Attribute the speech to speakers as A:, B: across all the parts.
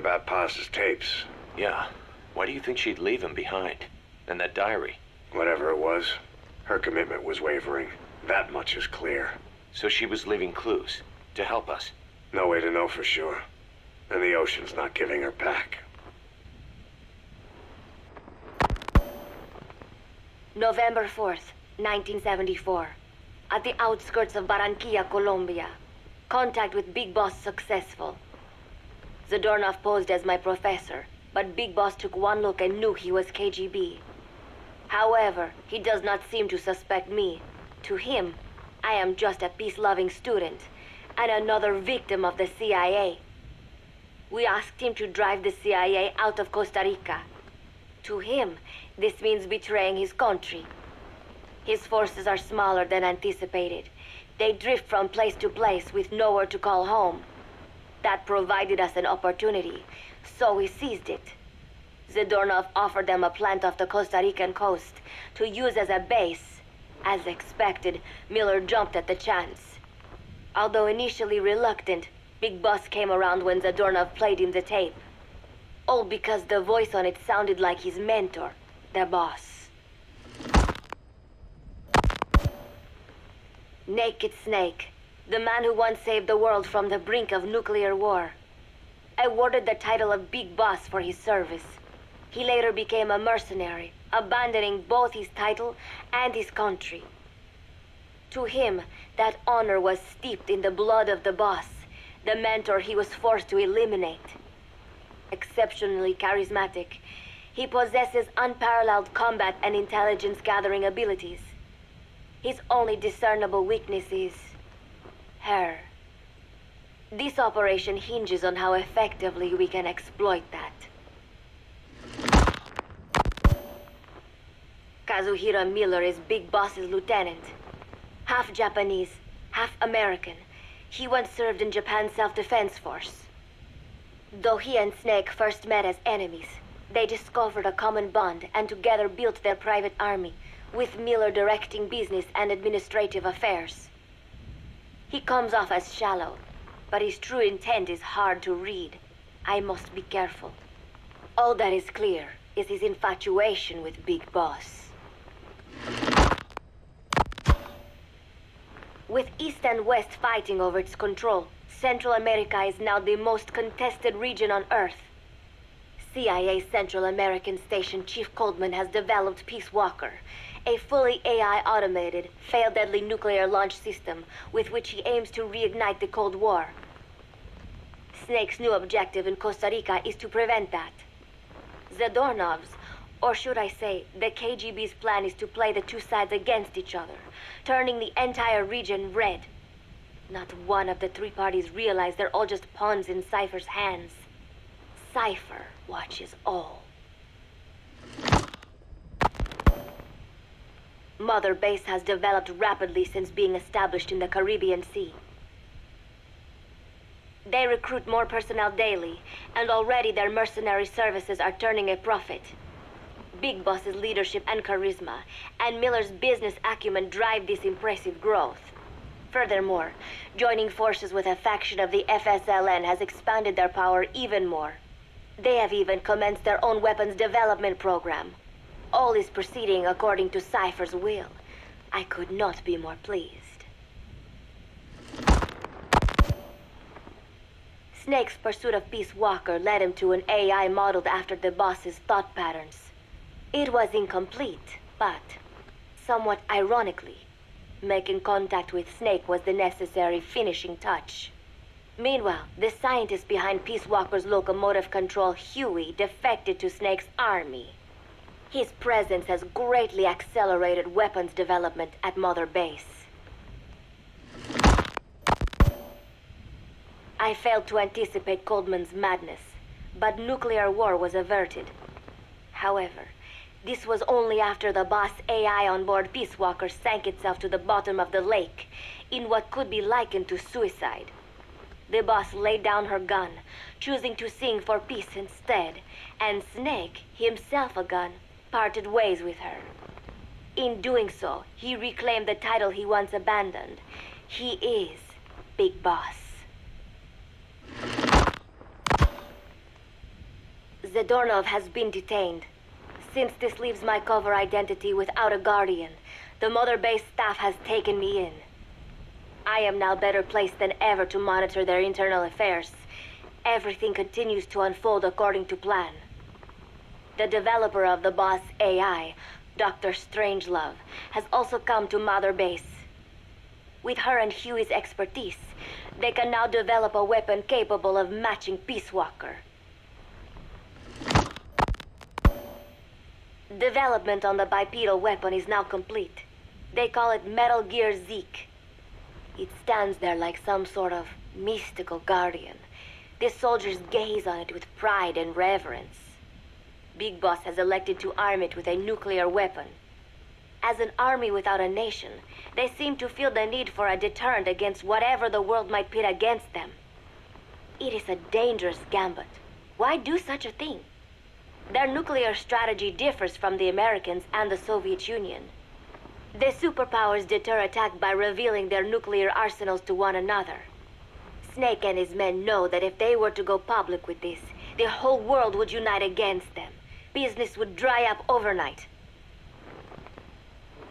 A: about Paz's tapes.
B: Yeah. Why do you think she'd leave him behind? And that diary?
A: Whatever it was, her commitment was wavering. That much is clear.
B: So she was leaving clues to help us.
A: No way to know for sure. And the ocean's not giving her back.
C: November 4th, 1974. At the outskirts of Barranquilla, Colombia. Contact with Big Boss successful. Zadornov posed as my professor, but Big Boss took one look and knew he was KGB. However, he does not seem to suspect me. To him, I am just a peace-loving student, and another victim of the CIA. We asked him to drive the CIA out of Costa Rica. To him, this means betraying his country. His forces are smaller than anticipated. They drift from place to place with nowhere to call home. That provided us an opportunity, so we seized it. Zadornov offered them a plant off the Costa Rican coast to use as a base. As expected, Miller jumped at the chance. Although initially reluctant, Big Boss came around when Zadornov played him the tape. All because the voice on it sounded like his mentor, the boss. Naked Snake, the man who once saved the world from the brink of nuclear war. Awarded the title of Big Boss for his service. He later became a mercenary, abandoning both his title and his country. To him, that honor was steeped in the blood of the boss, the mentor he was forced to eliminate. Exceptionally charismatic, he possesses unparalleled combat and intelligence-gathering abilities. His only discernible weakness is her. This operation hinges on how effectively we can exploit that. Kazuhira Miller is Big Boss's lieutenant. Half Japanese, half American. He once served in Japan's self-defense force. Though he and Snake first met as enemies, they discovered a common bond and together built their private army, with Miller directing business and administrative affairs. He comes off as shallow, but his true intent is hard to read. I must be careful. All that is clear is his infatuation with Big Boss. With East and West fighting over its control, Central America is now the most contested region on Earth. CIA Central American Station Chief Coldman has developed Peace Walker, a fully AI-automated, fail-deadly nuclear launch system with which he aims to reignite the Cold War. Snake's new objective in Costa Rica is to prevent that. Zadornov's, or should I say, the KGB's plan is to play the two sides against each other, turning the entire region red. Not one of the three parties realize they're all just pawns in Cypher's hands. Cypher watches all. Mother Base has developed rapidly since being established in the Caribbean Sea. They recruit more personnel daily, and already their mercenary services are turning a profit. Big Boss's leadership and charisma, and Miller's business acumen drive this impressive growth. Furthermore, joining forces with a faction of the FSLN has expanded their power even more. They have even commenced their own weapons development program. All is proceeding according to Cypher's will. I could not be more pleased. Snake's pursuit of Peace Walker led him to an AI modeled after the boss's thought patterns. It was incomplete, but, somewhat ironically, making contact with Snake was the necessary finishing touch. Meanwhile, the scientist behind Peace Walker's locomotive control, Huey, defected to Snake's army. His presence has greatly accelerated weapons development at Mother Base. I failed to anticipate Coldman's madness, but nuclear war was averted. However, this was only after the boss AI on board Peace Walker sank itself to the bottom of the lake, in what could be likened to suicide. The boss laid down her gun, choosing to sing for peace instead, and Snake, himself a gun, parted ways with her. In doing so, he reclaimed the title he once abandoned. He is Big Boss. Zadornov has been detained. Since this leaves my cover identity without a guardian, the Mother Base staff has taken me in. I am now better placed than ever to monitor their internal affairs. Everything continues to unfold according to plan. The developer of the boss AI, Dr. Strangelove, has also come to Mother Base. With her and Huey's expertise, they can now develop a weapon capable of matching Peace Walker. Development on the bipedal weapon is now complete. They call it Metal Gear Zeke. It stands there like some sort of mystical guardian. The soldiers gaze on it with pride and reverence. Big Boss has elected to arm it with a nuclear weapon. As an army without a nation, they seem to feel the need for a deterrent against whatever the world might pit against them. It is a dangerous gambit. Why do such a thing? Their nuclear strategy differs from the Americans and the Soviet Union. The superpowers deter attack by revealing their nuclear arsenals to one another. Snake and his men know that if they were to go public with this, the whole world would unite against them. Business would dry up overnight.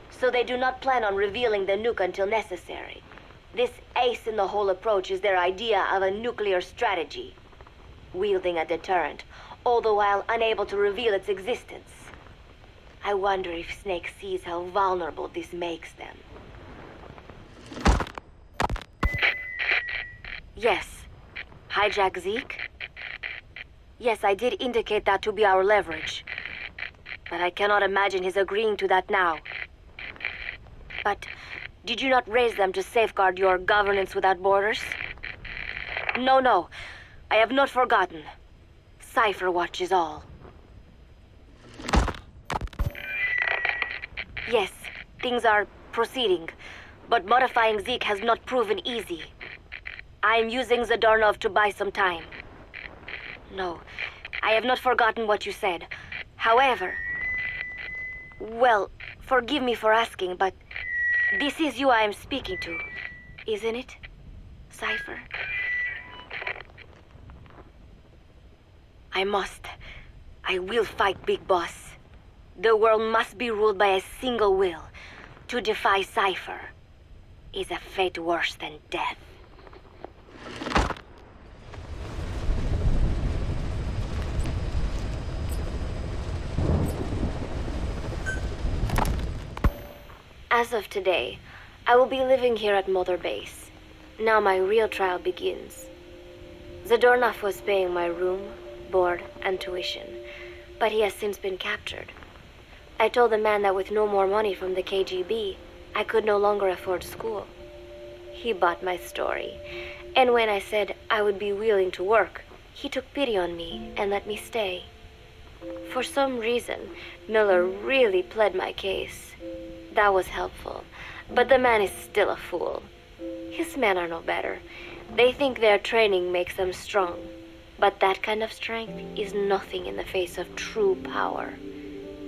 C: So they do not plan on revealing the nuke until necessary. This ace-in-the-hole approach is their idea of a nuclear strategy. Wielding a deterrent, all the while unable to reveal its existence. I wonder if Snake sees how vulnerable this makes them. Yes. Hijack Zeke? Yes, I did indicate that to be our leverage. But I cannot imagine his agreeing to that now. But did you not raise them to safeguard your governance without borders? No. I have not forgotten. Cypher watches all. Yes, things are proceeding, but modifying Zeke has not proven easy. I am using Zadornov to buy some time. No, I have not forgotten what you said. However, well, forgive me for asking, but this is you I am speaking to, isn't it, Cypher? I will fight Big Boss. The world must be ruled by a single will. To defy Cypher is a fate worse than death. As of today, I will be living here at Mother Base. Now my real trial begins. Zadornov was paying my room, board, and tuition, but he has since been captured. I told the man that with no more money from the KGB, I could no longer afford school. He bought my story, and when I said I would be willing to work, he took pity on me and let me stay. For some reason, Miller really pled my case. That was helpful, but the man is still a fool. His men are no better. They think their training makes them strong, but that kind of strength is nothing in the face of true power.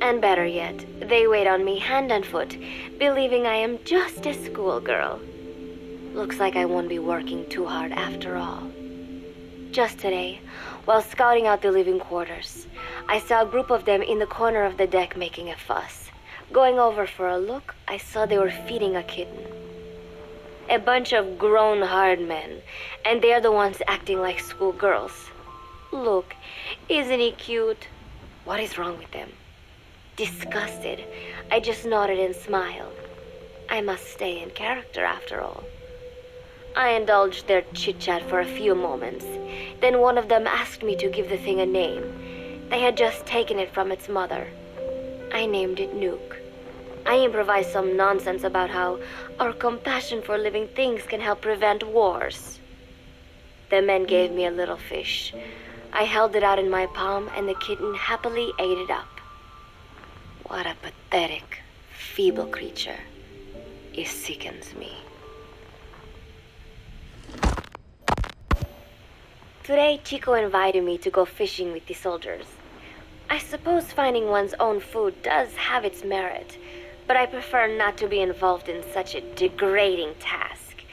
C: And better yet, they wait on me hand and foot, believing I am just a schoolgirl. Looks like I won't be working too hard after all. Just today, while scouting out the living quarters, I saw a group of them in the corner of the deck making a fuss. Going over for a look, I saw they were feeding a kitten. A bunch of grown hard men, and they're the ones acting like schoolgirls. Look, isn't he cute? What is wrong with them? Disgusted, I just nodded and smiled. I must stay in character after all. I indulged their chit-chat for a few moments. Then one of them asked me to give the thing a name. They had just taken it from its mother. I named it Nuke. I improvised some nonsense about how our compassion for living things can help prevent wars. The men gave me a little fish. I held it out in my palm and the kitten happily ate it up. What a pathetic, feeble creature. It sickens me. Today, Chico invited me to go fishing with the soldiers. I suppose finding one's own food does have its merit, but I prefer not to be involved in such a degrading task.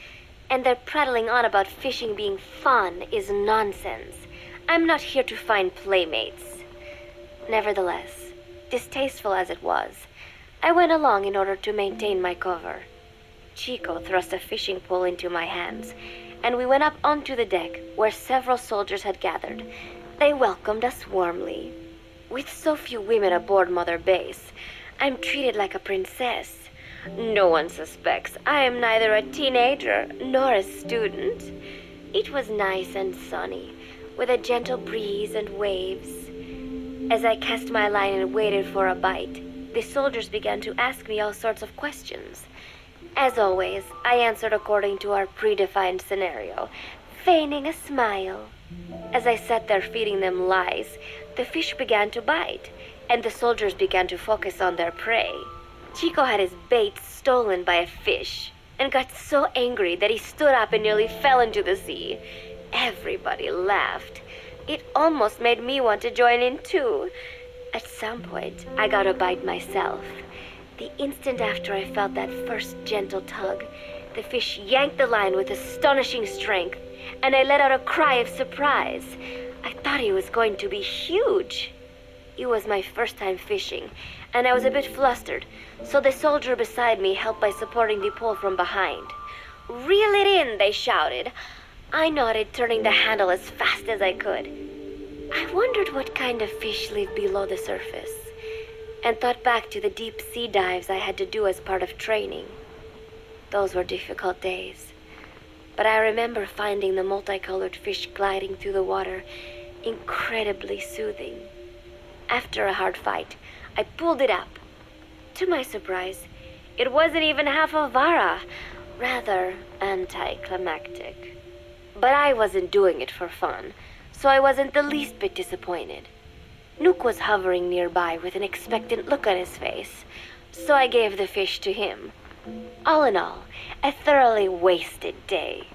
C: And their prattling on about fishing being fun is nonsense. I'm not here to find playmates. Nevertheless, distasteful as it was, I went along in order to maintain my cover. Chico thrust a fishing pole into my hands, and we went up onto the deck where several soldiers had gathered. They welcomed us warmly. With so few women aboard Mother Base, I'm treated like a princess. No one suspects I am neither a teenager nor a student. It was nice and sunny, with a gentle breeze and waves. As I cast my line and waited for a bite, the soldiers began to ask me all sorts of questions. As always, I answered according to our predefined scenario, feigning a smile. As I sat there feeding them lies, the fish began to bite, and the soldiers began to focus on their prey. Chico had his bait stolen by a fish, and got so angry that he stood up and nearly fell into the sea. Everybody laughed. It almost made me want to join in too. At some point, I got a bite myself. The instant after I felt that first gentle tug, the fish yanked the line with astonishing strength, and I let out a cry of surprise. I thought he was going to be huge. It was my first time fishing, and I was a bit flustered, so the soldier beside me helped by supporting the pole from behind. "Reel it in," they shouted. I nodded, turning the handle as fast as I could. I wondered what kind of fish lived below the surface, and thought back to the deep sea dives I had to do as part of training. Those were difficult days, but I remember finding the multicolored fish gliding through the water incredibly soothing. After a hard fight, I pulled it up. To my surprise, it wasn't even half a vara, rather anticlimactic. But I wasn't doing it for fun, so I wasn't the least bit disappointed. Nook was hovering nearby with an expectant look on his face, so I gave the fish to him. All in all, a thoroughly wasted day.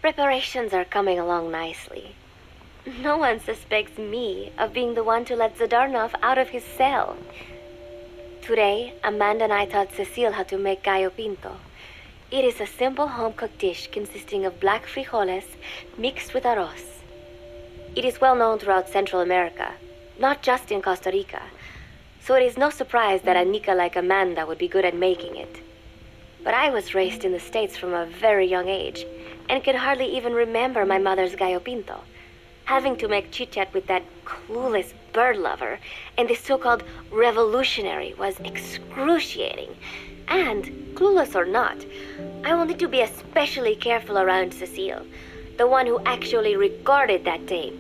C: Preparations are coming along nicely. No one suspects me of being the one to let Zadornov out of his cell. Today, Amanda and I taught Cecile how to make gallo pinto. It is a simple home-cooked dish consisting of black frijoles mixed with arroz. It is well known throughout Central America, not just in Costa Rica, so it is no surprise that a Nica like Amanda would be good at making it. But I was raised in the States from a very young age, and could hardly even remember my mother's gallo pinto. Having to make chit-chat with that clueless bird lover and the so-called revolutionary was excruciating. And, clueless or not, I wanted to be especially careful around Cecile, the one who actually recorded that tape.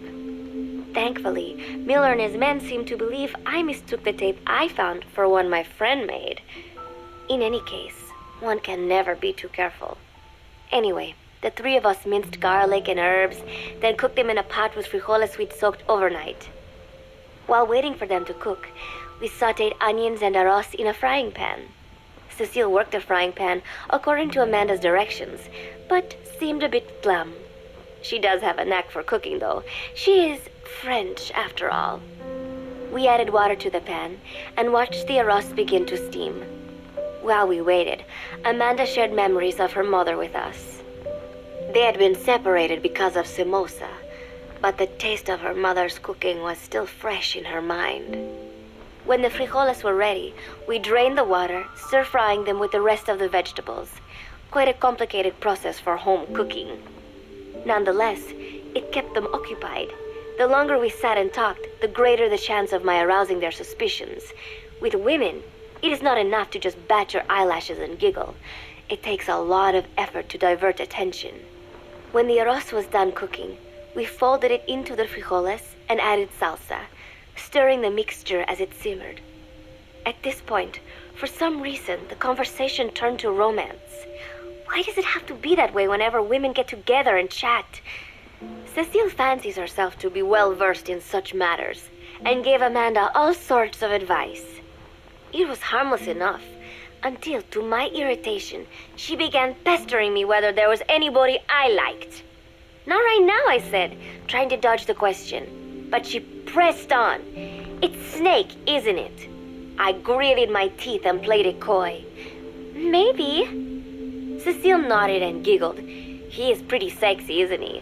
C: Thankfully, Miller and his men seemed to believe I mistook the tape I found for one my friend made. In any case, one can never be too careful. Anyway, the three of us minced garlic and herbs, then cooked them in a pot with frijoles we'd soaked overnight. While waiting for them to cook, we sautéed onions and arroz in a frying pan. Cecile worked the frying pan according to Amanda's directions, but seemed a bit glum. She does have a knack for cooking, though. She is French, after all. We added water to the pan and watched the arroz begin to steam. While we waited, Amanda shared memories of her mother with us. They had been separated because of Simosa, but the taste of her mother's cooking was still fresh in her mind. When the frijoles were ready, we drained the water, stir-frying them with the rest of the vegetables. Quite a complicated process for home cooking. Nonetheless, it kept them occupied. The longer we sat and talked, the greater the chance of my arousing their suspicions. With women, it is not enough to just bat your eyelashes and giggle. It takes a lot of effort to divert attention. When the arroz was done cooking, we folded it into the frijoles and added salsa, stirring the mixture as it simmered. At this point, for some reason, the conversation turned to romance. Why does it have to be that way whenever women get together and chat? Cecile fancies herself to be well-versed in such matters, and gave Amanda all sorts of advice. It was harmless enough, until, to my irritation, she began pestering me whether there was anybody I liked. Not right now, I said, trying to dodge the question. But she pressed on. It's Snake, isn't it? I gritted my teeth and played it coy. Maybe. Cecile nodded and giggled. He is pretty sexy, isn't he?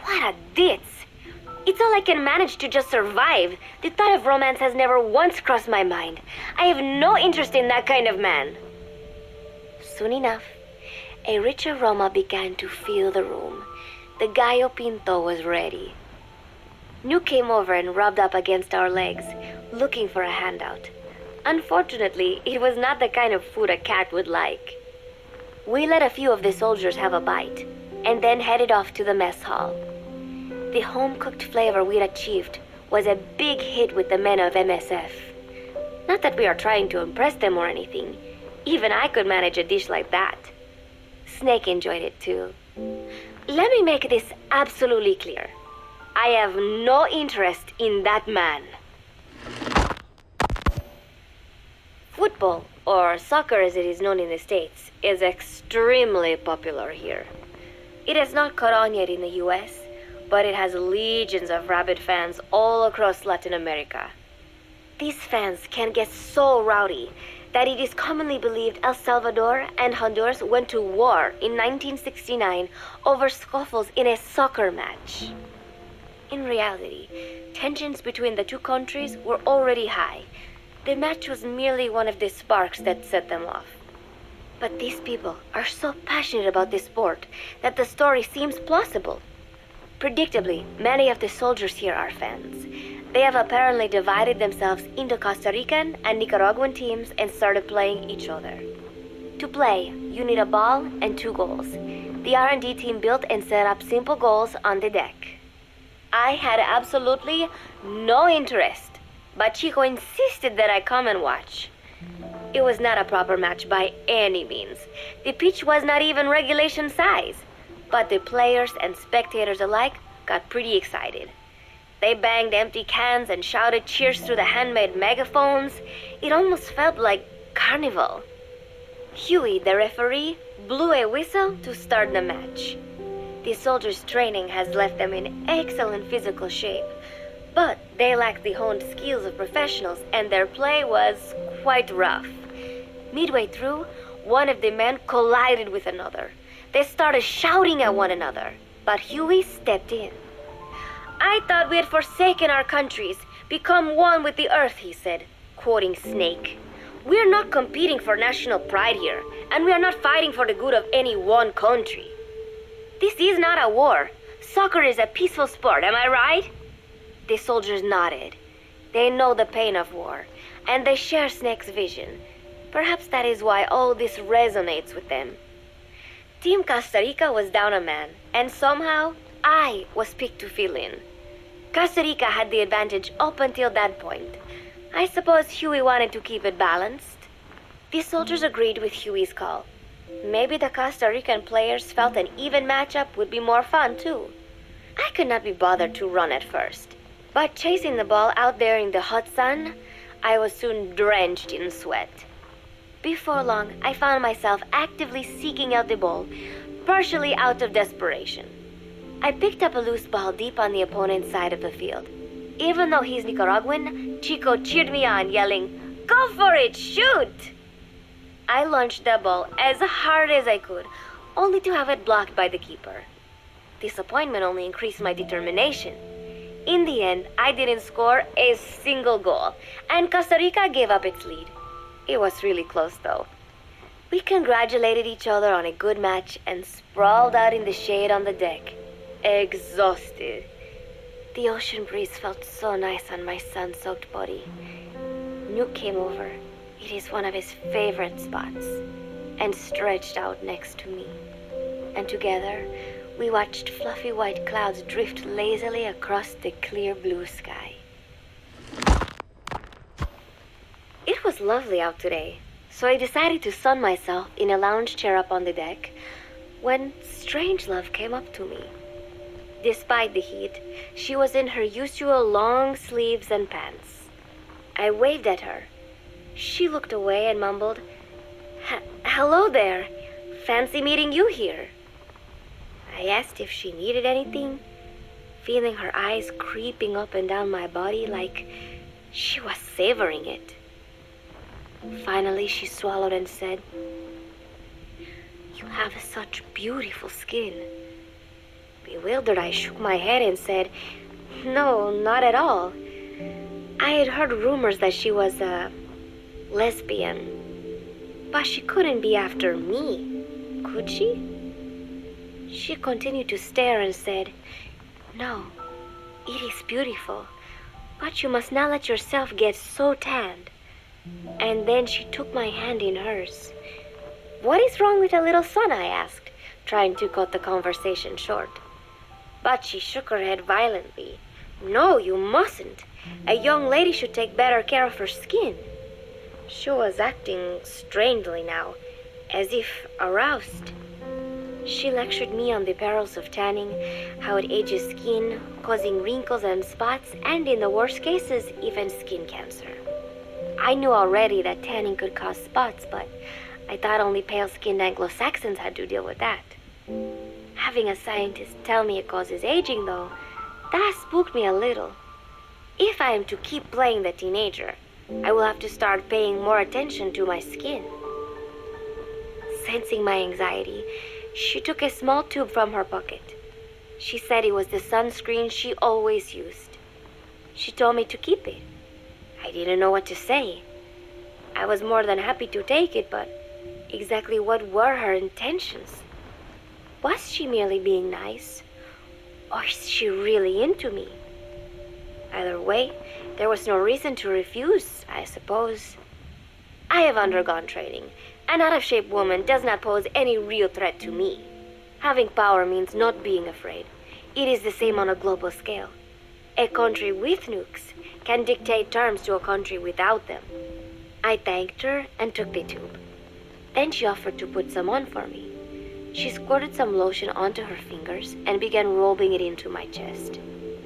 C: What a ditz! It's all I can manage to just survive. The thought of romance has never once crossed my mind. I have no interest in that kind of man. Soon enough, a rich aroma began to fill the room. The gallo pinto was ready. New came over and rubbed up against our legs, looking for a handout. Unfortunately, it was not the kind of food a cat would like. We let a few of the soldiers have a bite, and then headed off to the mess hall. The home-cooked flavor we'd achieved was a big hit with the men of MSF. Not that we are trying to impress them or anything. Even I could manage a dish like that. Snake enjoyed it too. Let me make this absolutely clear. I have no interest in that man. Football, or soccer as it is known in the States, is extremely popular here. It has not caught on yet in the US, but it has legions of rabid fans all across Latin America. These fans can get so rowdy that it is commonly believed El Salvador and Honduras went to war in 1969 over scuffles in a soccer match. In reality, tensions between the two countries were already high. The match was merely one of the sparks that set them off. But these people are so passionate about this sport that the story seems plausible. Predictably, many of the soldiers here are fans. They have apparently divided themselves into Costa Rican and Nicaraguan teams and started playing each other. To play, you need a ball and 2 goals. The R&D team built and set up simple goals on the deck. I had absolutely no interest, but Chico insisted that I come and watch. It was not a proper match by any means. The pitch was not even regulation size, but the players and spectators alike got pretty excited. They banged empty cans and shouted cheers through the handmade megaphones. It almost felt like carnival. Huey, the referee, blew a whistle to start the match. The soldiers' training has left them in excellent physical shape, but they lacked the honed skills of professionals and their play was quite rough. Midway through, one of the men collided with another. They started shouting at one another, but Huey stepped in. "I thought we had forsaken our countries, become one with the earth," he said, quoting Snake. "We're not competing for national pride here, and we are not fighting for the good of any one country. This is not a war. Soccer is a peaceful sport, am I right?" The soldiers nodded. They know the pain of war, and they share Snake's vision. Perhaps that is why all this resonates with them. Team Costa Rica was down a man, and somehow I was picked to fill in. Costa Rica had the advantage up until that point. I suppose Huey wanted to keep it balanced. The soldiers agreed with Huey's call. Maybe the Costa Rican players felt an even matchup would be more fun too. I could not be bothered to run at first, but chasing the ball out there in the hot sun, I was soon drenched in sweat. Before long, I found myself actively seeking out the ball, partially out of desperation. I picked up a loose ball deep on the opponent's side of the field. Even though he's Nicaraguan, Chico cheered me on, yelling, "Go for it, shoot!" I launched the ball as hard as I could, only to have it blocked by the keeper. Disappointment only increased my determination. In the end, I didn't score a single goal, and Costa Rica gave up its lead. It was really close, though. We congratulated each other on a good match and sprawled out in the shade on the deck, exhausted. The ocean breeze felt so nice on my sun-soaked body. Nuke came over. It is one of his favorite spots, and stretched out next to me. And together, we watched fluffy white clouds drift lazily across the clear blue sky. It was lovely out today, so I decided to sun myself in a lounge chair up on the deck when Strangelove came up to me. Despite the heat, she was in her usual long sleeves and pants. I waved at her. She looked away and mumbled, "Hello there. Fancy meeting you here." I asked if she needed anything, feeling her eyes creeping up and down my body like she was savoring it. Finally, she swallowed and said, "You have such beautiful skin." Bewildered, I shook my head and said, No, not at all. I had heard rumors that she was a lesbian. But she couldn't be after me, could she? She continued to stare and said, "No, it is beautiful, but you must not let yourself get so tanned." And then she took my hand in hers. "What is wrong with a little son?" I asked, trying to cut the conversation short. But she shook her head violently. "No, you mustn't. A young lady should take better care of her skin." She was acting strangely now, as if aroused. She lectured me on the perils of tanning, how it ages skin, causing wrinkles and spots, and in the worst cases, even skin cancer. I knew already that tanning could cause spots, but I thought only pale-skinned Anglo-Saxons had to deal with that. Having a scientist tell me it causes aging, though, that spooked me a little. If I am to keep playing the teenager, I will have to start paying more attention to my skin. Sensing my anxiety, she took a small tube from her pocket. She said it was the sunscreen she always used. She told me to keep it. I didn't know what to say. I was more than happy to take it, but exactly what were her intentions? Was she merely being nice? Or is she really into me? Either way, there was no reason to refuse, I suppose. I have undergone training. An out-of-shape woman does not pose any real threat to me. Having power means not being afraid. It is the same on a global scale. A country with nukes can dictate terms to a country without them. I thanked her and took the tube. Then she offered to put some on for me. She squirted some lotion onto her fingers and began rolling it into my chest.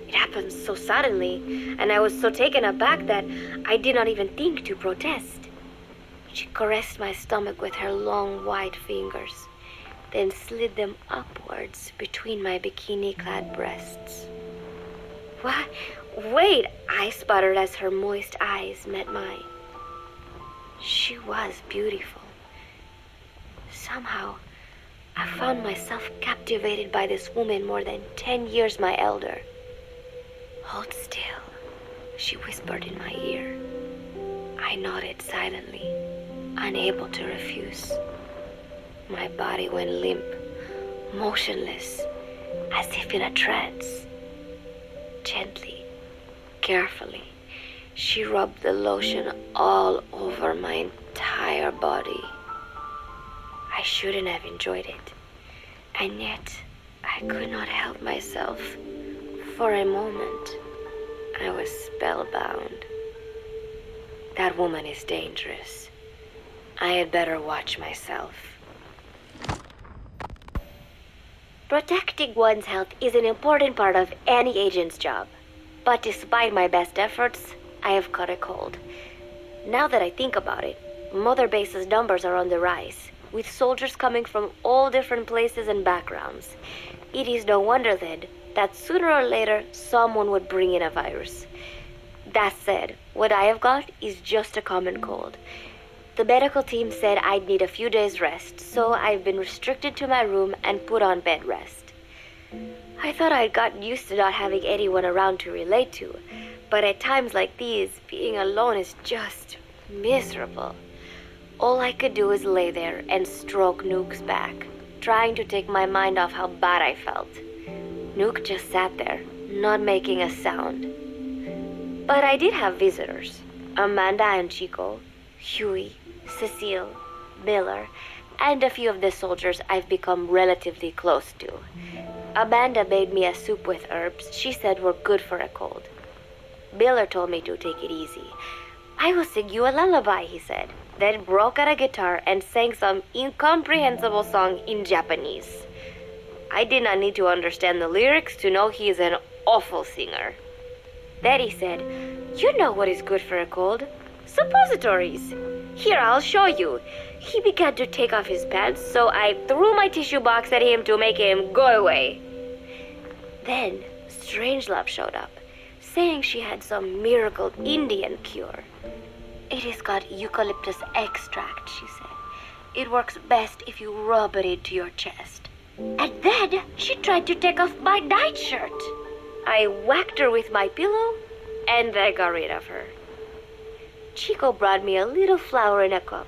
C: It happened so suddenly, and I was so taken aback that I did not even think to protest. She caressed my stomach with her long white fingers, then slid them upwards between my bikini-clad breasts. "What? Wait," I sputtered as her moist eyes met mine. She was beautiful. Somehow, I found myself captivated by this woman more than 10 years my elder. "Hold still," she whispered in my ear. I nodded silently, unable to refuse. My body went limp, motionless, as if in a trance. Gently, carefully, she rubbed the lotion all over my entire body. I shouldn't have enjoyed it, and yet I could not help myself. For a moment, I was spellbound. That woman is dangerous. I had better watch myself. Protecting one's health is an important part of any agent's job. But despite my best efforts, I have caught a cold. Now that I think about it, Mother Base's numbers are on the rise, with soldiers coming from all different places and backgrounds. It is no wonder, then, that sooner or later someone would bring in a virus. That said, what I have got is just a common cold. The medical team said I'd need a few days rest, so I've been restricted to my room and put on bed rest. I thought I'd gotten used to not having anyone around to relate to, but at times like these, being alone is just miserable. All I could do is lay there and stroke Nuke's back, trying to take my mind off how bad I felt. Nuke just sat there, not making a sound. But I did have visitors. Amanda and Chico, Huey, Cecile, Miller, and a few of the soldiers I've become relatively close to. Amanda made me a soup with herbs she said were good for a cold. Miller told me to take it easy. "I will sing you a lullaby," he said, then broke out a guitar and sang some incomprehensible song in Japanese. I did not need to understand the lyrics to know he is an awful singer. Then he said, "You know what is good for a cold? Suppositories. Here, I'll show you." He began to take off his pants, so I threw my tissue box at him to make him go away. Then Strangelove showed up, saying she had some miracle Indian cure. "It has got eucalyptus extract," she said. "It works best if you rub it into your chest." And then she tried to take off my nightshirt. I whacked her with my pillow, and I got rid of her. Chico brought me a little flower in a cup.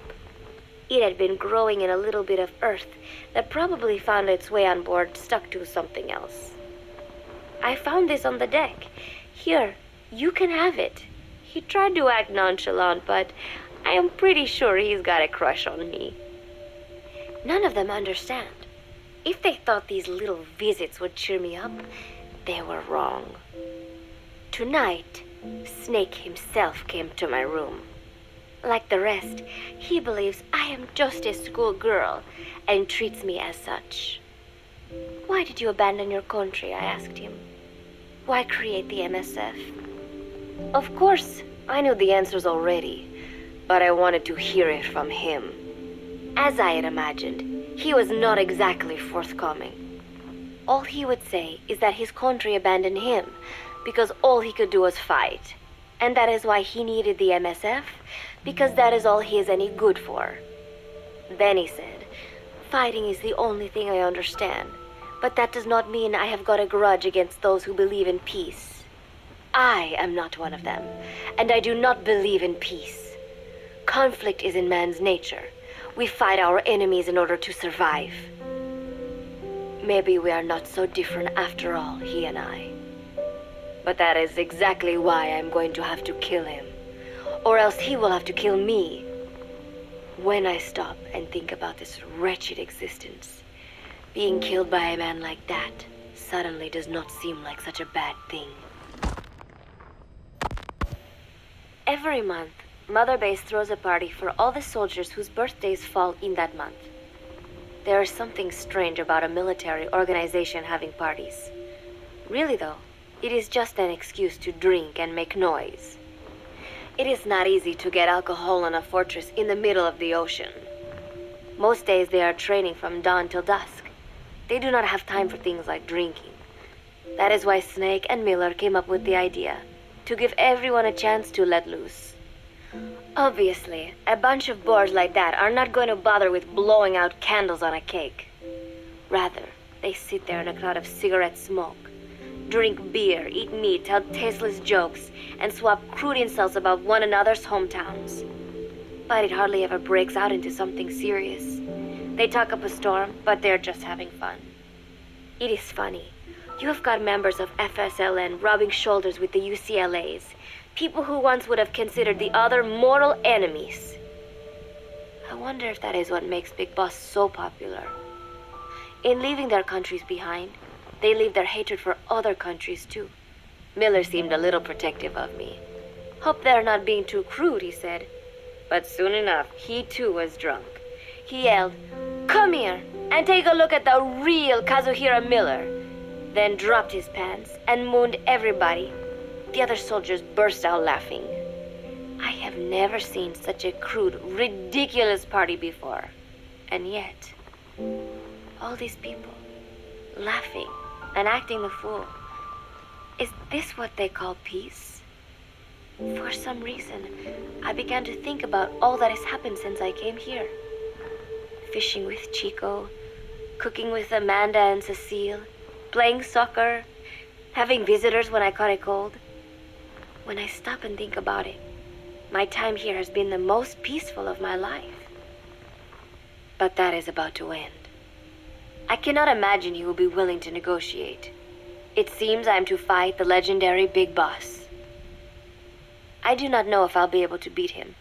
C: It had been growing in a little bit of earth that probably found its way on board stuck to something else. I found this on the deck. Here, you can have it. He tried to act nonchalant, but I am pretty sure he's got a crush on me. None of them understand. If they thought these little visits would cheer me up, they were wrong. Tonight, Snake himself came to my room. Like the rest, he believes I am just a schoolgirl and treats me as such. Why did you abandon your country? I asked him. Why create the MSF? Of course, I knew the answers already, but I wanted to hear it from him. As I had imagined, he was not exactly forthcoming. All he would say is that his country abandoned him because all he could do was fight, and that is why he needed the MSF, because that is all he is any good for. Then he said, fighting is the only thing I understand, but that does not mean I have got a grudge against those who believe in peace. I am not one of them, and I do not believe in peace. Conflict is in man's nature. We fight our enemies in order to survive. Maybe we are not so different after all, he and I. But that is exactly why I'm going to have to kill him. Or else he will have to kill me. When I stop and think about this wretched existence, being killed by a man like that suddenly does not seem like such a bad thing. Every month, Mother Base throws a party for all the soldiers whose birthdays fall in that month. There is something strange about a military organization having parties. Really though, it is just an excuse to drink and make noise. It is not easy to get alcohol in a fortress in the middle of the ocean. Most days they are training from dawn till dusk. They do not have time for things like drinking. That is why Snake and Miller came up with the idea, to give everyone a chance to let loose. Obviously, a bunch of boors like that are not going to bother with blowing out candles on a cake. Rather, they sit there in a cloud of cigarette smoke, drink beer, eat meat, tell tasteless jokes, and swap crude insults about one another's hometowns. But it hardly ever breaks out into something serious. They talk up a storm, but they're just having fun. It is funny. You have got members of FSLN rubbing shoulders with the UCLAs, people who once would have considered the other mortal enemies. I wonder if that is what makes Big Boss so popular. In leaving their countries behind, they leave their hatred for other countries too. Miller seemed a little protective of me. Hope they're not being too crude, he said. But soon enough, he too was drunk. He yelled, "Come here and take a look at the real Kazuhira Miller," then dropped his pants and mooned everybody. The other soldiers burst out laughing. I have never seen such a crude, ridiculous party before. And yet, all these people, laughing and acting the fool. Is this what they call peace? For some reason, I began to think about all that has happened since I came here. Fishing with Chico, cooking with Amanda and Cecile, playing soccer, having visitors when I caught a cold. When I stop and think about it, my time here has been the most peaceful of my life. But that is about to end. I cannot imagine he will be willing to negotiate. It seems I am to fight the legendary Big Boss. I do not know if I'll be able to beat him,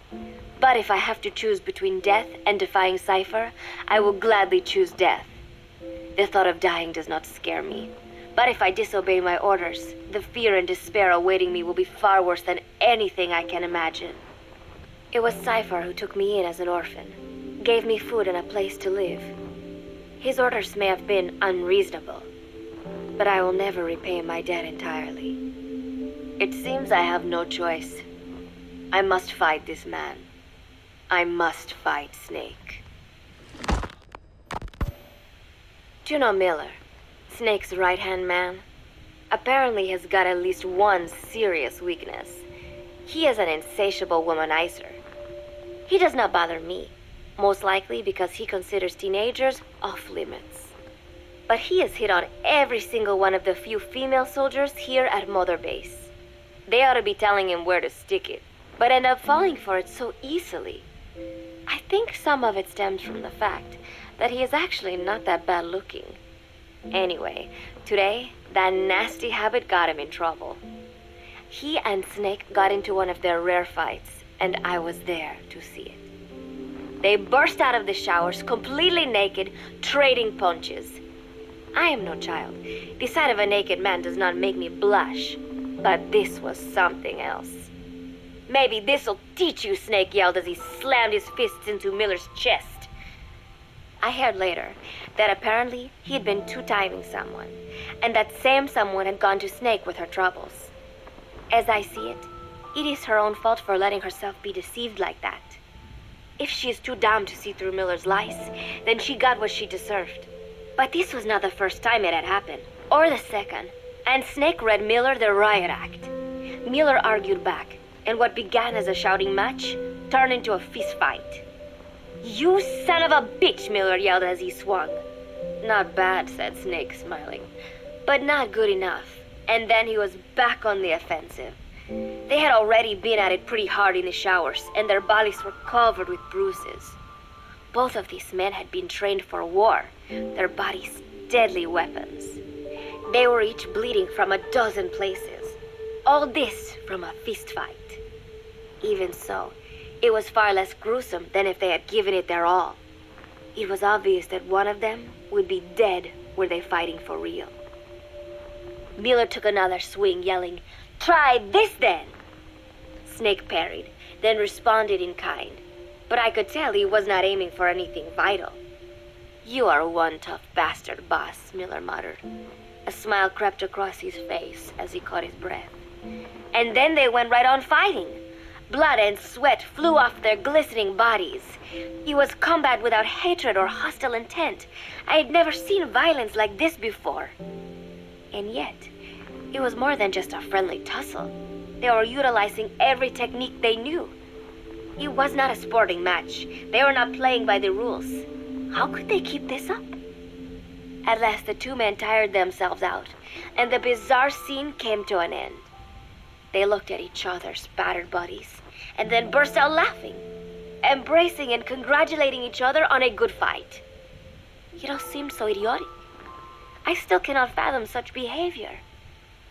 C: but if I have to choose between death and defying Cypher, I will gladly choose death. The thought of dying does not scare me. But if I disobey my orders, the fear and despair awaiting me will be far worse than anything I can imagine. It was Cypher who took me in as an orphan, gave me food and a place to live. His orders may have been unreasonable, but I will never repay my debt entirely. It seems I have no choice. I must fight this man. I must fight Snake. Do you know Miller? Snake's right-hand man, apparently has got at least one serious weakness. He is an insatiable womanizer. He does not bother me, most likely because he considers teenagers off limits. But he has hit on every single one of the few female soldiers here at Mother Base. They ought to be telling him where to stick it, but end up falling for it so easily. I think some of it stems from the fact that he is actually not that bad looking. Anyway, today, that nasty habit got him in trouble. He and Snake got into one of their rare fights, and I was there to see it. They burst out of the showers, completely naked, trading punches. I am no child. The sight of a naked man does not make me blush, but this was something else. "Maybe this'll teach you," Snake yelled as he slammed his fists into Miller's chest. I heard later that apparently he'd been two-timing someone, and that same someone had gone to Snake with her troubles. As I see it, it is her own fault for letting herself be deceived like that. If she is too dumb to see through Miller's lies, then she got what she deserved. But this was not the first time it had happened, or the second, and Snake read Miller the riot act. Miller argued back, and what began as a shouting match turned into a fist fight. "You son of a bitch," Miller yelled as he swung. "Not bad," said Snake, smiling, "but not good enough." And then he was back on the offensive. They had already been at it pretty hard in the showers, and their bodies were covered with bruises. Both of these men had been trained for war, their bodies deadly weapons. They were each bleeding from a dozen places. All this from a fist fight. Even so, it was far less gruesome than if they had given it their all. It was obvious that one of them would be dead were they fighting for real. Miller took another swing, yelling, "Try this then!" Snake parried, then responded in kind, but I could tell he was not aiming for anything vital. "You are one tough bastard, boss," Miller muttered. A smile crept across his face as he caught his breath. And then they went right on fighting. Blood and sweat flew off their glistening bodies. It was combat without hatred or hostile intent. I had never seen violence like this before. And yet, it was more than just a friendly tussle. They were utilizing every technique they knew. It was not a sporting match. They were not playing by the rules. How could they keep this up? At last, the two men tired themselves out, and the bizarre scene came to an end. They looked at each other's battered bodies, and then burst out laughing, embracing and congratulating each other on a good fight. It all seemed so idiotic. I still cannot fathom such behavior.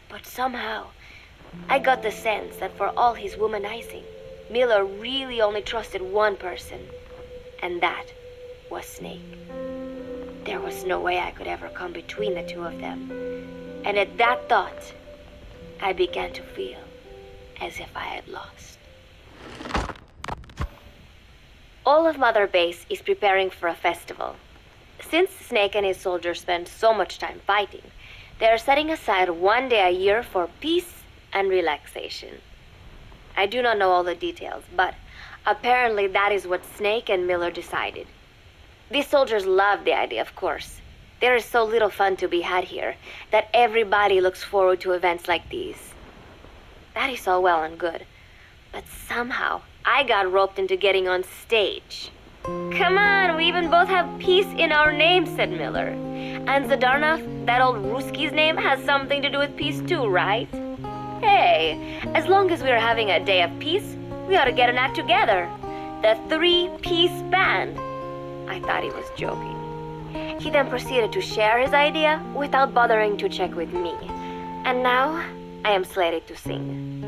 C: But somehow, I got the sense that for all his womanizing, Miller really only trusted one person, and that was Snake. There was no way I could ever come between the two of them. And at that thought, I began to feel as if I had lost. All of Mother Base is preparing for a festival. Since Snake and his soldiers spend so much time fighting, they are setting aside one day a year for peace and relaxation. I do not know all the details, but apparently that is what Snake and Miller decided. These soldiers love the idea, of course. There is so little fun to be had here that everybody looks forward to events like these. That is all well and good, but somehow I got roped into getting on stage. "Come on, we even both have peace in our names," said Miller. "And Zdarnov, that old Ruski's name, has something to do with peace too, right? Hey, as long as we are having a day of peace, we ought to get an act together. The Three-Piece Band." I thought he was joking. He then proceeded to share his idea without bothering to check with me. And now, I am slated to sing.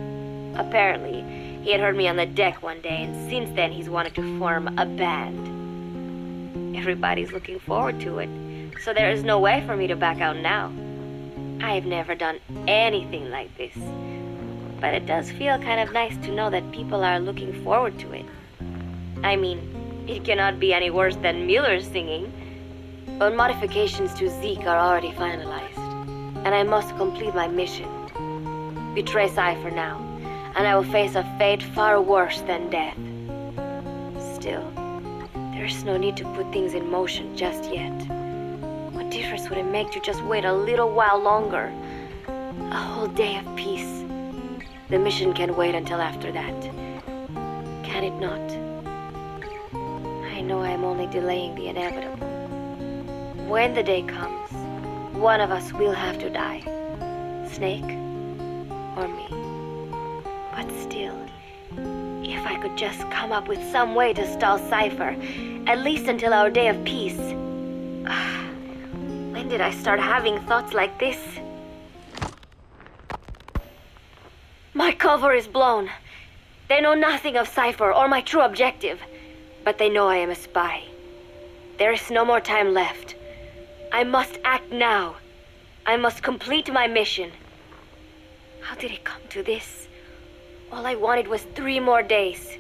C: Apparently, he had heard me on the deck one day, and since then he's wanted to form a band. Everybody's looking forward to it, so there is no way for me to back out now. I have never done anything like this, but it does feel kind of nice to know that people are looking forward to it. I mean, it cannot be any worse than Miller's singing, but modifications to Zeke are already finalized, and I must complete my mission. Betray Cypher now, and I will face a fate far worse than death. Still, there is no need to put things in motion just yet. What difference would it make to just wait a little while longer? A whole day of peace. The mission can wait until after that. Can it not? I know I am only delaying the inevitable. When the day comes, One of us will have to die. Snake or me. But still, if I could just come up with some way to stall Cypher, at least until our day of peace. When did I start having thoughts like this? My cover is blown. They know nothing of Cypher or my true objective, but they know I am a spy. There is no more time left. I must act now. I must complete my mission. How did it come to this? All I wanted was 3 more days.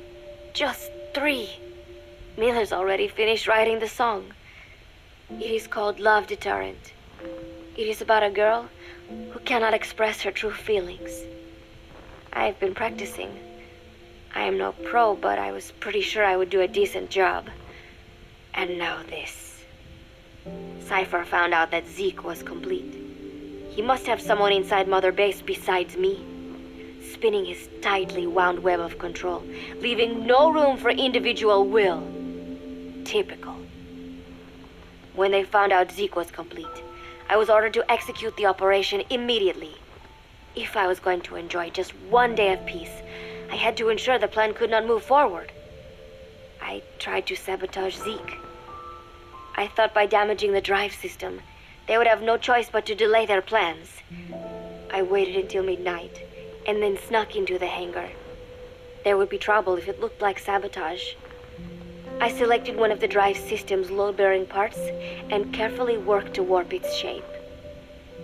C: Just 3. Miller's already finished writing the song. It is called Love Deterrent. It is about a girl who cannot express her true feelings. I've been practicing. I am no pro, but I was pretty sure I would do a decent job. And now this. Cypher found out that Zeke was complete. He must have someone inside Mother Base besides me, spinning his tightly wound web of control, leaving no room for individual will. Typical. When they found out Zeke was complete, I was ordered to execute the operation immediately. If I was going to enjoy just 1 day of peace, I had to ensure the plan could not move forward. I tried to sabotage Zeke. I thought by damaging the drive system, they would have no choice but to delay their plans. I waited until midnight, and then snuck into the hangar. There would be trouble if it looked like sabotage. I selected one of the drive system's load-bearing parts and carefully worked to warp its shape.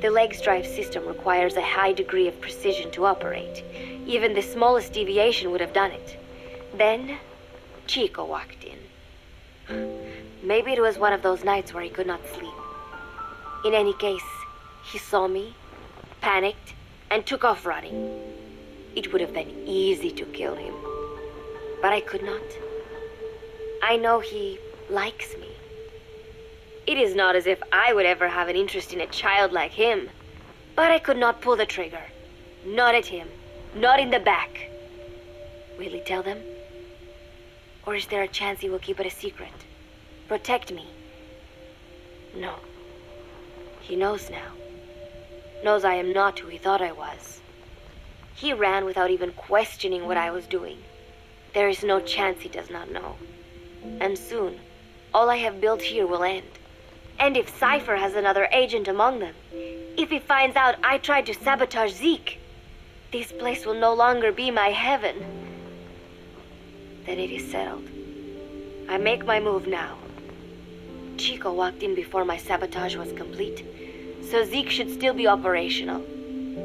C: The leg's drive system requires a high degree of precision to operate. Even the smallest deviation would have done it. Then, Chico walked in. Maybe it was one of those nights where he could not sleep. In any case, he saw me, panicked, and took off running. It would have been easy to kill him, but I could not. I know he likes me. It is not as if I would ever have an interest in a child like him, but I could not pull the trigger. Not at him, not in the back. Will he tell them? Or is there a chance he will keep it a secret? Protect me? No. He knows now. Knows I am not who he thought I was. He ran without even questioning what I was doing. There is no chance he does not know. And soon, all I have built here will end. And if Cypher has another agent among them, if he finds out I tried to sabotage Zeke, this place will no longer be my heaven. Then it is settled. I make my move now. Chico walked in before my sabotage was complete, so Zeke should still be operational.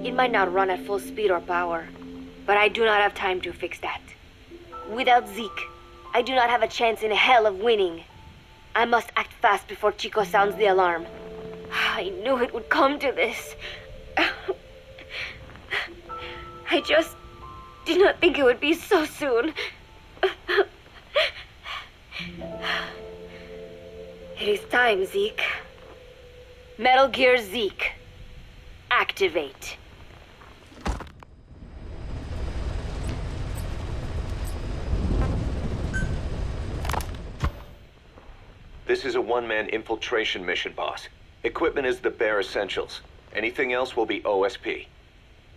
C: It might not run at full speed or power, but I do not have time to fix that. Without Zeke, I do not have a chance in hell of winning. I must act fast before Chico sounds the alarm. I knew it would come to this. I just did not think it would be so soon. It is time, Zeke. Metal Gear Zeke. Activate.
B: This is a one-man infiltration mission, boss. Equipment is the bare essentials. Anything else will be OSP.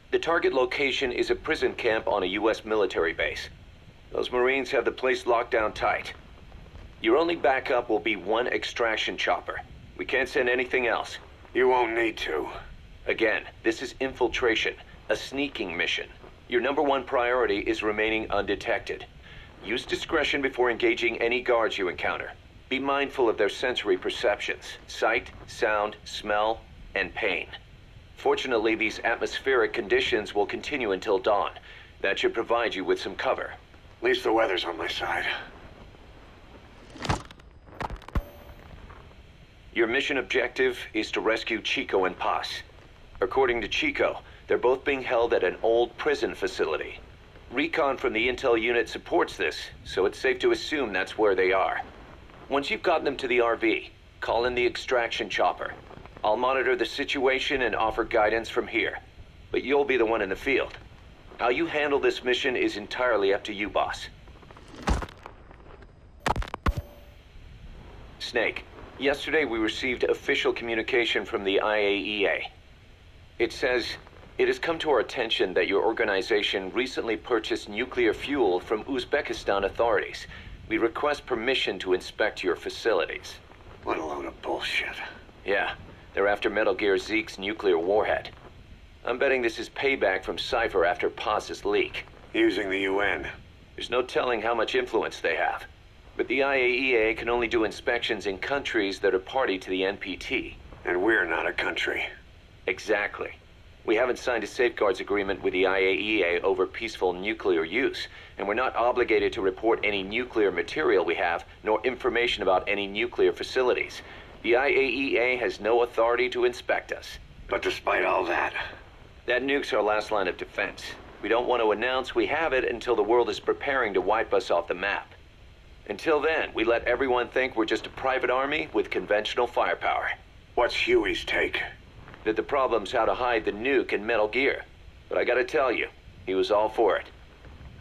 B: The target location is a prison camp on a U.S. military base. Those Marines have the place locked down tight. Your only backup will be one extraction chopper. We can't send anything else.
A: You won't need to.
B: Again, this is infiltration, a sneaking mission. Your #1 priority is remaining undetected. Use discretion before engaging any guards you encounter. Be mindful of their sensory perceptions: sight, sound, smell, and pain. Fortunately, these atmospheric conditions will continue until dawn. That should provide you with some cover.
A: At least the weather's on my side.
B: Your mission objective is to rescue Chico and Paz. According to Chico, they're both being held at an old prison facility. Recon from the intel unit supports this, so it's safe to assume that's where they are. Once you've gotten them to the RV, call in the extraction chopper. I'll monitor the situation and offer guidance from here, but you'll be the one in the field. How you handle this mission is entirely up to you, boss. Snake, Yesterday, we received official communication from the IAEA. It says, it has come to our attention that your organization recently purchased nuclear fuel from Uzbekistan authorities. We request permission to inspect your facilities.
A: What a load of bullshit.
B: Yeah, they're after Metal Gear Zeke's nuclear warhead. I'm betting this is payback from Cypher after Paz's leak.
A: Using the UN.
B: There's no telling how much influence they have. But the IAEA can only do inspections in countries that are party to the NPT.
A: And we're not a country.
B: Exactly. We haven't signed a safeguards agreement with the IAEA over peaceful nuclear use, and we're not obligated to report any nuclear material we have, nor information about any nuclear facilities. The IAEA has no authority to inspect us.
A: But despite all that,
B: That nuke's our last line of defense. We don't want to announce we have it until the world is preparing to wipe us off the map. Until then, we let everyone think we're just a private army with conventional firepower.
A: what's Huey's take?
B: That the problem's how to hide the nuke in Metal Gear. But I gotta tell you, he was all for it.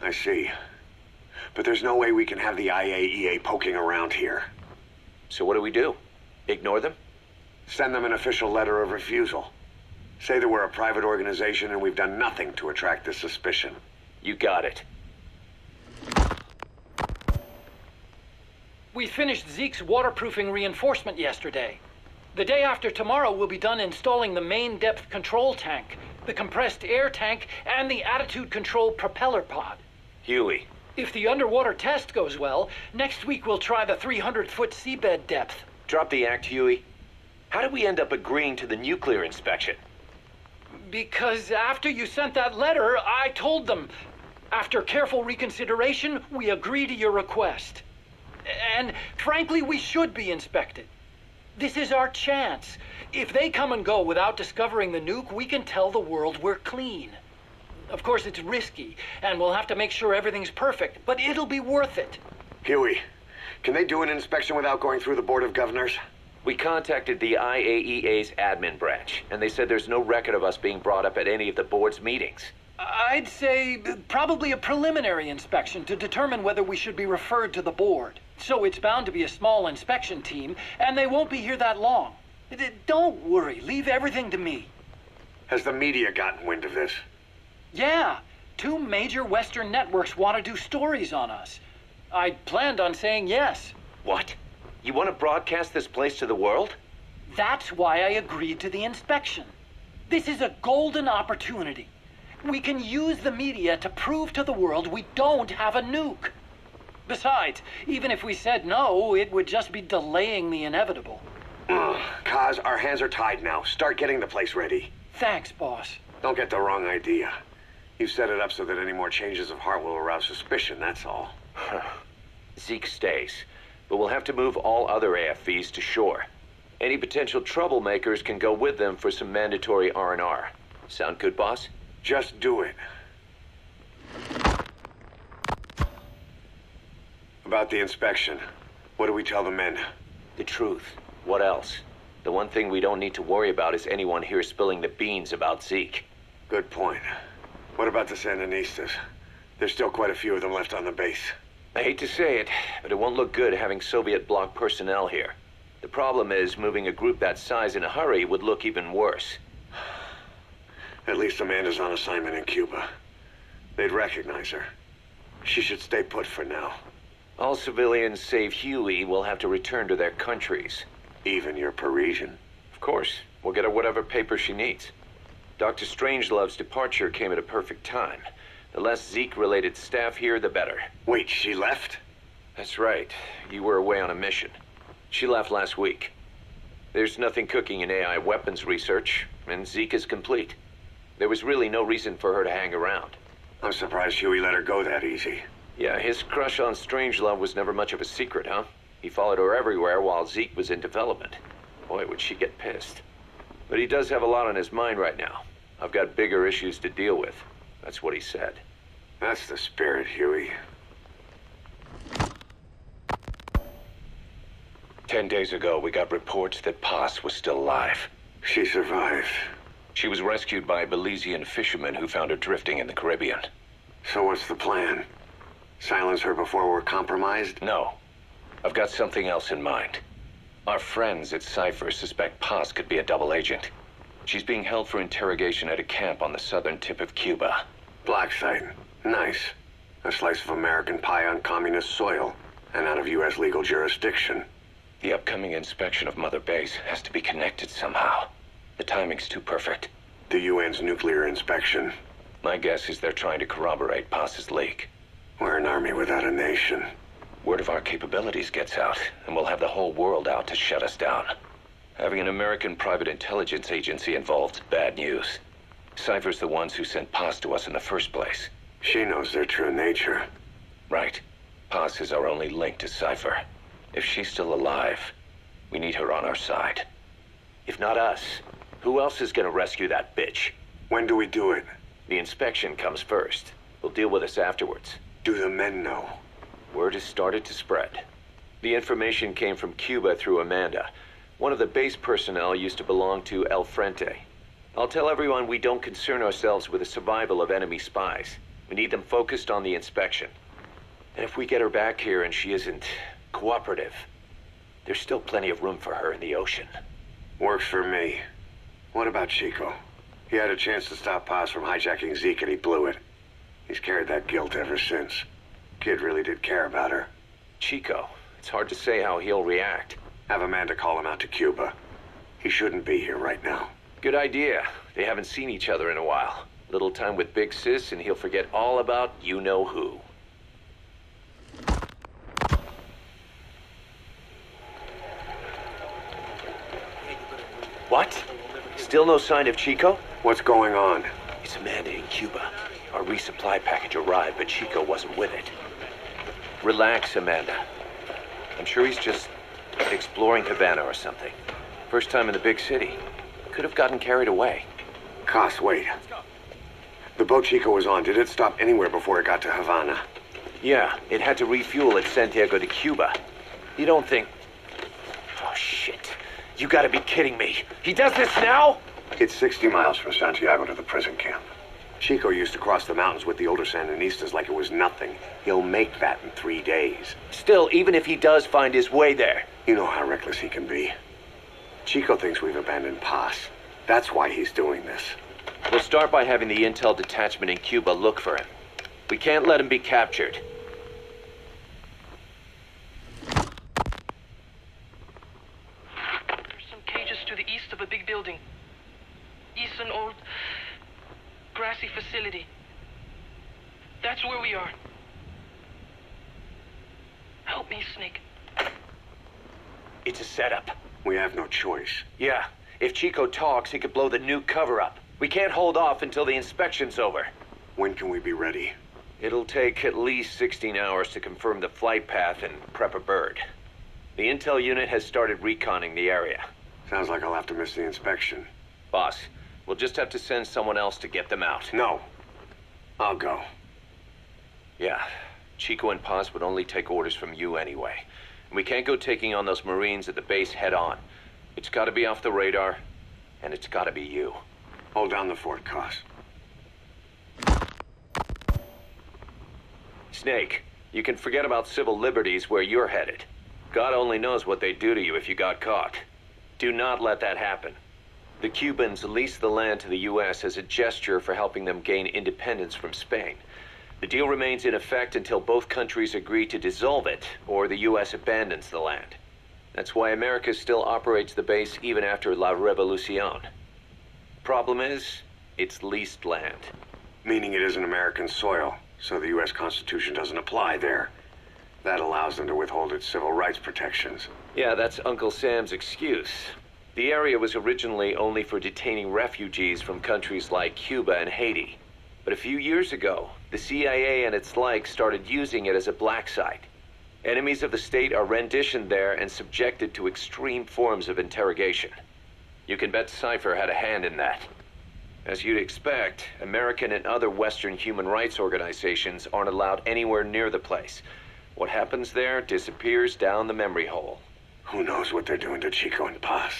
A: I see. But there's no way we can have the IAEA poking around here.
B: So what do? Ignore them?
A: Send them an official letter of refusal. Say that we're a private organization and we've done nothing to attract this suspicion.
B: You got it.
D: We finished Zeke's waterproofing reinforcement yesterday. The day after tomorrow, we'll be done installing the main depth control tank, the compressed air tank, and the attitude control propeller pod.
B: Huey,
D: If the underwater test goes well, next week we'll try the 300-foot seabed depth.
B: drop the act, Huey. How did we end up agreeing to the nuclear inspection?
D: Because after you sent that letter, I told them. After careful reconsideration, we agree to your request. And frankly, we should be inspected. This is our chance. If they come and go without discovering the nuke, we can tell the world we're clean. Of course, it's risky, and we'll have to make sure everything's perfect, but it'll be worth it.
A: Huey, can they do an inspection without going through the Board of Governors?
B: We contacted the IAEA's admin branch, and they said there's no record of us being brought up at any of the board's meetings.
D: I'd say probably a preliminary inspection to determine whether we should be referred to the board. So it's bound to be a small inspection team, and they won't be here that long. Don't worry, leave everything to me.
A: Has the media gotten wind of this?
D: Yeah, 2 major Western networks want to do stories on us. I planned on saying yes.
B: What? You want to broadcast this place to the world?
D: That's why I agreed to the inspection. This is a golden opportunity. We can use the media to prove to the world we don't have a nuke. Besides, even if we said no, it would just be delaying the inevitable.
A: Kaz, our hands are tied now. Start getting the place ready.
D: Thanks, boss.
A: Don't get the wrong idea. You've set it up so that any more changes of heart will arouse suspicion, that's all.
B: Zeke stays, but we'll have to move all other AFVs to shore. Any potential troublemakers can go with them for some mandatory R&R. Sound good, boss?
A: Just do it. About the inspection, what do we tell the men?
B: The truth. What else? The one thing we don't need to worry about is anyone here spilling the beans about Zeke.
A: Good point. What about the Sandinistas? There's still quite a few of them left on the base.
B: I hate to say it, but it won't look good having Soviet bloc personnel here. The problem is, moving a group that size in a hurry would look even worse.
A: At least Amanda's on assignment in Cuba. They'd recognize her. She should stay put for now.
B: All civilians save Huey will have to return to their countries.
A: Even your Parisian.
B: Of course, we'll get her whatever paper she needs. Dr. Strangelove's departure came at a perfect time. The less Zeke-related staff here, the better.
A: Wait, she left?
B: That's right. You were away on a mission. She left last week. There's nothing cooking in AI weapons research, and Zeke is complete. There was really no reason for her to hang around.
A: I'm surprised Huey let her go that easy.
B: Yeah, his crush on Strangelove was never much of a secret, huh? He followed her everywhere while Zeke was in development. Boy, would she get pissed. But he does have a lot on his mind right now. I've got bigger issues to deal with. That's what he said.
A: That's the spirit, Huey.
B: 10 days ago, we got reports that Paz was still alive.
A: She survived.
B: She was rescued by Belizean fishermen who found her drifting in the Caribbean.
A: So what's the plan? Silence her before we're compromised?
B: No. I've got something else in mind. Our friends at Cypher suspect Paz could be a double agent. She's being held for interrogation at a camp on the southern tip of Cuba.
A: Black site. Nice. A slice of American pie on communist soil, and out of U.S. legal jurisdiction.
B: The upcoming inspection of Mother Base has to be connected somehow. The timing's too perfect.
A: The UN's nuclear inspection.
B: My guess is they're trying to corroborate Paz's leak.
A: We're an army without a nation.
B: Word of our capabilities gets out, and we'll have the whole world out to shut us down. Having an American private intelligence agency involved's bad news. Cypher's the ones who sent Paz to us in the first place.
A: She knows their true nature.
B: Right. Paz is our only link to Cypher. If she's still alive, we need her on our side. If not us, who else is gonna rescue that bitch?
A: When do we do it?
B: The inspection comes first. We'll deal with us afterwards.
A: Do the men know?
B: Word has started to spread. The information came from Cuba through Amanda. One of the base personnel used to belong to El Frente. I'll tell everyone we don't concern ourselves with the survival of enemy spies. We need them focused on the inspection. And if we get her back here and she isn't cooperative, there's still plenty of room for her in the ocean.
A: Works for me. What about Chico? He had a chance to stop Paz from hijacking Zeke and he blew it. He's carried that guilt ever since. Kid really did care about her.
B: Chico, it's hard to say how he'll react.
A: Have Amanda call him out to Cuba. He shouldn't be here right now.
B: Good idea. They haven't seen each other in a while. Little time with Big Sis and he'll forget all about you-know-who. What? Still no sign of Chico?
A: What's going on?
B: It's Amanda in Cuba. Our resupply package arrived, but Chico wasn't with it. Relax, Amanda. I'm sure he's just exploring Havana or something. First time in the big city. Could have gotten carried away.
A: Cos, wait. The boat Chico was on, did it stop anywhere before it got to Havana?
B: Yeah, it had to refuel at Santiago de Cuba. You don't think... Oh, shit. You gotta be kidding me. He does this now?
A: It's 60 miles from Santiago to the prison camp. Chico used to cross the mountains with the older Sandinistas like it was nothing. He'll make that in 3 days.
B: Still, even if he does find his way there...
A: You know how reckless he can be. Chico thinks we've abandoned Paz. That's why he's doing this.
B: We'll start by having the intel detachment in Cuba look for him. We can't let him be captured.
E: There's some cages to the east of a big building. East an old grassy facility. That's where we are. Help me, Snake.
B: It's a setup.
A: We have no choice.
B: Yeah, if Chico talks, he could blow the nuke cover up. We can't hold off until the inspection's over.
A: When can we be ready?
B: It'll take at least 16 hours to confirm the flight path and prep a bird. The intel unit has started reconning the area.
A: Sounds like I'll have to miss the inspection.
B: Boss, we'll just have to send someone else to get them out.
A: No. I'll go.
B: Yeah, Chico and Paz would only take orders from you anyway. We can't go taking on those Marines at the base head on. It's gotta be off the radar, and it's gotta be you.
A: Hold down the fort, Cos.
B: Snake, you can forget about civil liberties where you're headed. God only knows what they'd do to you if you got caught. Do not let that happen. The Cubans leased the land to the U.S. as a gesture for helping them gain independence from Spain. The deal remains in effect until both countries agree to dissolve it, or the U.S. abandons the land. That's why America still operates the base even after La Revolucion. Problem is, it's leased land.
A: Meaning it isn't American soil, so the U.S. Constitution doesn't apply there. That allows them to withhold its civil rights protections.
B: Yeah, that's Uncle Sam's excuse. The area was originally only for detaining refugees from countries like Cuba and Haiti. But a few years ago, the CIA and its like started using it as a black site. Enemies of the state are renditioned there and subjected to extreme forms of interrogation. You can bet Cypher had a hand in that. As you'd expect, American and other Western human rights organizations aren't allowed anywhere near the place. What happens there disappears down the memory hole.
A: Who knows what they're doing to Chico and Paz?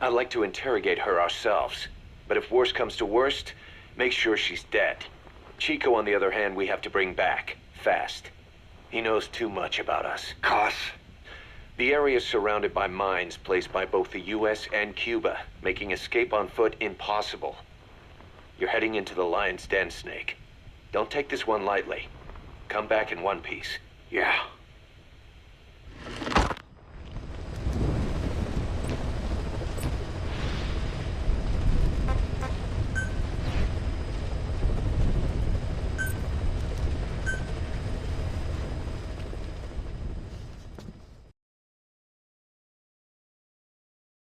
B: I'd like to interrogate her ourselves. But if worst comes to worst, make sure she's dead. Chico, on the other hand, we have to bring back, fast. He knows too much about us.
A: Cos?
B: The area is surrounded by mines placed by both the US and Cuba, making escape on foot impossible. You're heading into the Lion's Den, Snake. Don't take this one lightly. Come back in one piece.
A: Yeah.